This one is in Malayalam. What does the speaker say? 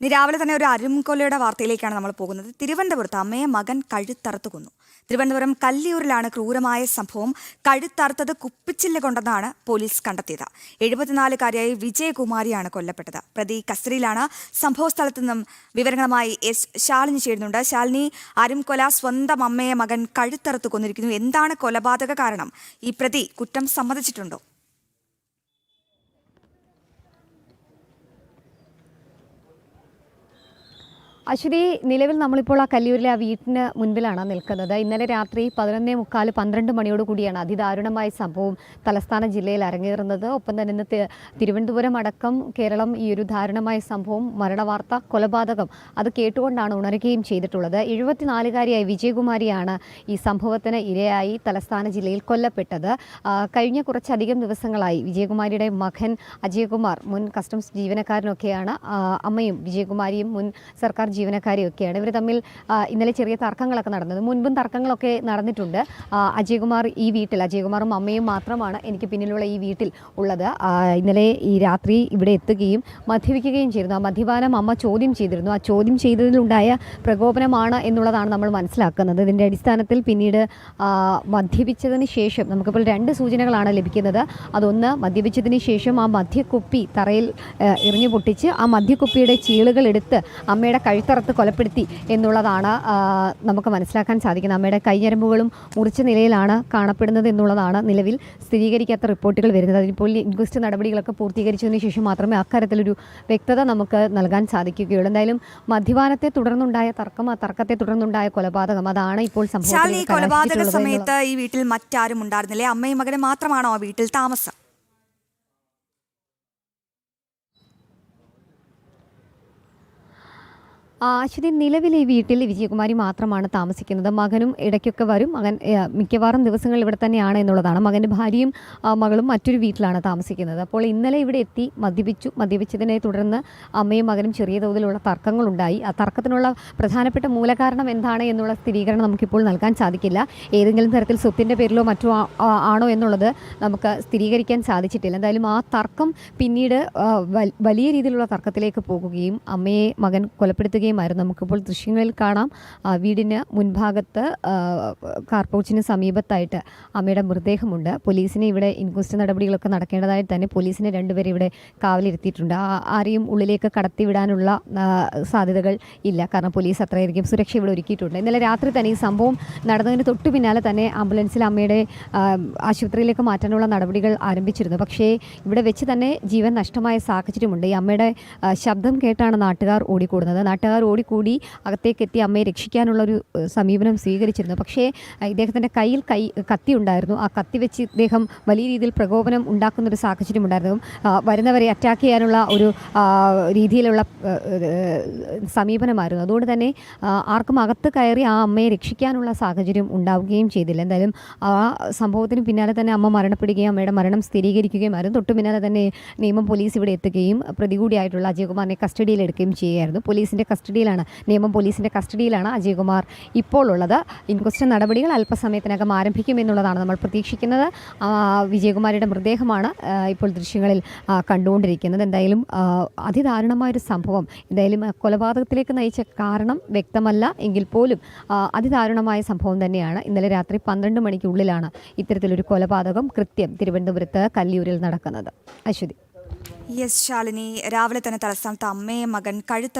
രാവിലെ തന്നെ ഒരു അരുംകൊലയുടെ വാർത്തയിലേക്കാണ് നമ്മൾ പോകുന്നത്. തിരുവനന്തപുരത്ത് അമ്മയെ മകൻ കഴുത്തറുത്ത് കൊന്നു. തിരുവനന്തപുരം കല്ലിയൂരിലാണ് ക്രൂരമായ സംഭവം. കഴുത്തറുത്തത് കുപ്പിച്ചില്ല് കൊണ്ടെന്നാണ് പോലീസ് കണ്ടെത്തിയത്. 74-കാരിയായ വിജയകുമാരിയാണ് കൊല്ലപ്പെട്ടത്. പ്രതി കസ്റ്റഡിയിലാണ്. സംഭവസ്ഥലത്ത് നിന്നും വിവരങ്ങളുമായി ശാലിനി ചേരുന്നുണ്ട്. ശാലിനി, അരുംകൊല, സ്വന്തം അമ്മയെ മകൻ കഴുത്തറുത്ത് കൊന്നിരിക്കുന്നു. എന്താണ് കൊലപാതക കാരണം? ഈ പ്രതി കുറ്റം സമ്മതിച്ചിട്ടുണ്ടോ? അശ്വതി, നിലവിൽ നമ്മളിപ്പോൾ ആ കല്ലിയൂരിലെ ആ വീട്ടിന് മുൻപിലാണ് നിൽക്കുന്നത്. ഇന്നലെ രാത്രി 11:45-12 മണിയോട് കൂടിയാണ് അതിദാരുണമായ സംഭവം തലസ്ഥാന ജില്ലയിൽ അരങ്ങേറുന്നത്. ഒപ്പം തന്നെ ഇന്ന് തിരുവനന്തപുരം അടക്കം കേരളം ഈ ഒരു ദാരുണമായ സംഭവം, മരണവാർത്ത, കൊലപാതകം അത് കേട്ടുകൊണ്ടാണ് ഉണരുകയും ചെയ്തിട്ടുള്ളത്. 74-കാരിയായ വിജയകുമാരിയാണ് ഈ സംഭവത്തിന് ഇരയായി തലസ്ഥാന ജില്ലയിൽ കൊല്ലപ്പെട്ടത്. കഴിഞ്ഞ കുറച്ചധികം ദിവസങ്ങളായി വിജയകുമാരിയുടെ മകൻ അജയകുമാർ, മുൻ കസ്റ്റംസ് ജീവനക്കാരനൊക്കെയാണ്. അമ്മയും വിജയകുമാരിയും മുൻ സർക്കാർ ജീവനക്കാരിയൊക്കെയാണ്. ഇവർ തമ്മിൽ ഇന്നലെ ചെറിയ തർക്കങ്ങളൊക്കെ നടന്നത്. മുൻപും തർക്കങ്ങളൊക്കെ നടന്നിട്ടുണ്ട്. അജയകുമാർ ഈ വീട്ടിൽ, അജയകുമാറും അമ്മയും മാത്രമാണ് എനിക്ക് പിന്നിലുള്ള ഈ വീട്ടിൽ ഉള്ളത്. ഇന്നലെ ഈ രാത്രി ഇവിടെ എത്തുകയും മദ്യപിക്കുകയും ചെയ്തിരുന്നു. ആ മദ്യപാനം അമ്മ ചോദ്യം ചെയ്തിരുന്നു. ആ ചോദ്യം ചെയ്തതിലുണ്ടായ പ്രകോപനമാണ് എന്നുള്ളതാണ് നമ്മൾ മനസ്സിലാക്കുന്നത്. ഇതിൻ്റെ അടിസ്ഥാനത്തിൽ പിന്നീട് മദ്യപിച്ചതിന് ശേഷം നമുക്കിപ്പോൾ 2 സൂചനകളാണ് ലഭിക്കുന്നത്. അതൊന്ന്, മദ്യപിച്ചതിന് ശേഷം ആ മദ്യക്കുപ്പി തറയിൽ എറിഞ്ഞു പൊട്ടിച്ച് ആ മദ്യക്കുപ്പിയുടെ ചീളുകൾ എടുത്ത് അമ്മയുടെ കഴുത്തറുത്ത് കൊലപ്പെടുത്തി എന്നുള്ളതാണ് നമുക്ക് മനസ്സിലാക്കാൻ സാധിക്കുന്നത്. അമ്മയുടെ കൈഞ്ഞരമ്പുകളും മുറിച്ച നിലയിലാണ് കാണപ്പെടുന്നത് എന്നുള്ളതാണ് നിലവിൽ സ്ഥിരീകരിക്കാത്ത റിപ്പോർട്ടുകൾ വരുന്നത്. അതിനിപ്പോൾ ഇൻക്വസ്റ്റ് നടപടികളൊക്കെ പൂർത്തീകരിച്ചതിന് ശേഷം മാത്രമേ അക്കാര്യത്തിലൊരു വ്യക്തത നമുക്ക് നൽകാൻ സാധിക്കുകയുള്ളൂ. എന്തായാലും മദ്യപാനത്തെ തുടർന്നുണ്ടായ തർക്കം, ആ തർക്കത്തെ തുടർന്നുണ്ടായ കൊലപാതകം, അതാണ് ഇപ്പോൾ സംഭവം. കൊലപാതക സമയത്ത് ഈ വീട്ടിൽ മറ്റാരും ഉണ്ടായിരുന്നില്ലേ? അമ്മയും മകനും മാത്രമാണോ ആ വീട്ടിൽ താമസം? അശ്വതി, നിലവിൽ ഈ വീട്ടിൽ വിജയകുമാരി മാത്രമാണ് താമസിക്കുന്നത്. മകനും ഇടയ്ക്കൊക്കെ വരും. മകൻ മിക്കവാറും ദിവസങ്ങളിൽ ഇവിടെ തന്നെയാണ് എന്നുള്ളതാണ്. മകൻ്റെ ഭാര്യയും മകളും മറ്റൊരു വീട്ടിലാണ് താമസിക്കുന്നത്. അപ്പോൾ ഇന്നലെ ഇവിടെ എത്തി മദ്യപിച്ചതിനെ തുടർന്ന് അമ്മയും മകനും ചെറിയ തോതിലുള്ള തർക്കങ്ങളുണ്ടായി. ആ തർക്കത്തിനുള്ള പ്രധാനപ്പെട്ട മൂലകാരണം എന്താണ് എന്നുള്ള സ്ഥിരീകരണം നമുക്കിപ്പോൾ നൽകാൻ സാധിക്കില്ല. ഏതെങ്കിലും തരത്തിൽ സ്വത്തിൻ്റെ പേരിലോ മറ്റോ ആണോ എന്നുള്ളത് നമുക്ക് സ്ഥിരീകരിക്കാൻ സാധിച്ചിട്ടില്ല. എന്തായാലും ആ തർക്കം പിന്നീട് വലിയ രീതിയിലുള്ള തർക്കത്തിലേക്ക് പോകുകയും അമ്മയെ മകൻ കൊലപ്പെടുത്തുകയും ആയിരുന്നു. നമുക്കിപ്പോൾ ദൃശ്യങ്ങളിൽ കാണാം. വീടിന് മുൻഭാഗത്ത് കാർപോർച്ചിന് സമീപത്തായിട്ട് അമ്മയുടെ മൃതദേഹമുണ്ട്. പോലീസിനെ ഇവിടെ ഇൻക്വസ്റ്റ് നടപടികളൊക്കെ നടക്കേണ്ടതായി തന്നെ പോലീസിനെ 2 പേരെ ഇവിടെ കാവലിരുത്തിയിട്ടുണ്ട്. ആരെയും ഉള്ളിലേക്ക് കടത്തിവിടാനുള്ള സാധ്യതകൾ ഇല്ല. കാരണം പോലീസ് അത്രയധികം സുരക്ഷ ഇവിടെ ഒരുക്കിയിട്ടുണ്ട്. ഇന്നലെ രാത്രി തന്നെ ഈ സംഭവം നടന്നതിന് തൊട്ടു പിന്നാലെ തന്നെ ആംബുലൻസിൽ അമ്മയുടെ ആശുപത്രിയിലേക്ക് മാറ്റാനുള്ള നടപടികൾ ആരംഭിച്ചിരുന്നു. പക്ഷേ ഇവിടെ വെച്ച് തന്നെ ജീവൻ നഷ്ടമായ സാഹചര്യമുണ്ട്. ഈ അമ്മയുടെ ശബ്ദം കേട്ടാണ് നാട്ടുകാർ ഓടിക്കൂടുന്നത്. നാട്ടുകാർ ഓടിക്കൂടി അകത്തേക്കെത്തി അമ്മയെ രക്ഷിക്കാനുള്ള ഒരു സമീപനം സ്വീകരിച്ചിരുന്നു. പക്ഷേ ഇദ്ദേഹത്തിൻ്റെ കയ്യിൽ കത്തി ഉണ്ടായിരുന്നു. ആ കത്തി വെച്ച് ഇദ്ദേഹം വലിയ രീതിയിൽ പ്രകോപനം ഉണ്ടാക്കുന്നൊരു സാഹചര്യം ഉണ്ടായിരുന്നു. വരുന്നവരെ അറ്റാക്ക് ചെയ്യാനുള്ള ഒരു രീതിയിലുള്ള സമീപനമായിരുന്നു. അതുകൊണ്ട് തന്നെ ആർക്കും അകത്ത് കയറി ആ അമ്മയെ രക്ഷിക്കാനുള്ള സാഹചര്യം ഉണ്ടാവുകയും ചെയ്തില്ല. എന്തായാലും ആ സംഭവത്തിന് പിന്നാലെ തന്നെ അമ്മ മരണപ്പെടുകയും അമ്മയുടെ മരണം സ്ഥിരീകരിക്കുകയുമായിരുന്നു. തൊട്ടു പിന്നാലെ തന്നെ നിയമം പോലീസ് ഇവിടെ എത്തുകയും പ്രതികൂടിയായിട്ടുള്ള അജയകുമാറിനെ കസ്റ്റഡിയിലെടുക്കുകയും ചെയ്യുകയായിരുന്നു. നിയമം പോലീസിൻ്റെ കസ്റ്റഡിയിലാണ് അജയകുമാർ ഇപ്പോൾ ഉള്ളത്. ഇൻക്വസ്റ്റ് നടപടികൾ അല്പസമയത്തിനകം ആരംഭിക്കുമെന്നുള്ളതാണ് നമ്മൾ പ്രതീക്ഷിക്കുന്നത്. വിജയകുമാരിയുടെ മൃതദേഹമാണ് ഇപ്പോൾ ദൃശ്യങ്ങളിൽ കണ്ടുകൊണ്ടിരിക്കുന്നത്. എന്തായാലും അതിദാരുണമായൊരു സംഭവം. എന്തായാലും കൊലപാതകത്തിലേക്ക് നയിച്ച കാരണം വ്യക്തമല്ല എങ്കിൽ പോലും അതിദാരുണമായ സംഭവം തന്നെയാണ്. ഇന്നലെ രാത്രി 12 മണിക്കുള്ളിലാണ് ഇത്തരത്തിലൊരു കൊലപാതകം കൃത്യം തിരുവനന്തപുരത്ത് കല്ലിയൂരിൽ നടക്കുന്നത്. അശ്വതി. ശാലിനി, രാവിലെ തന്നെ തലസ്ഥാനത്ത് അമ്മയെ മകൻ കഴുത്തറുത്ത്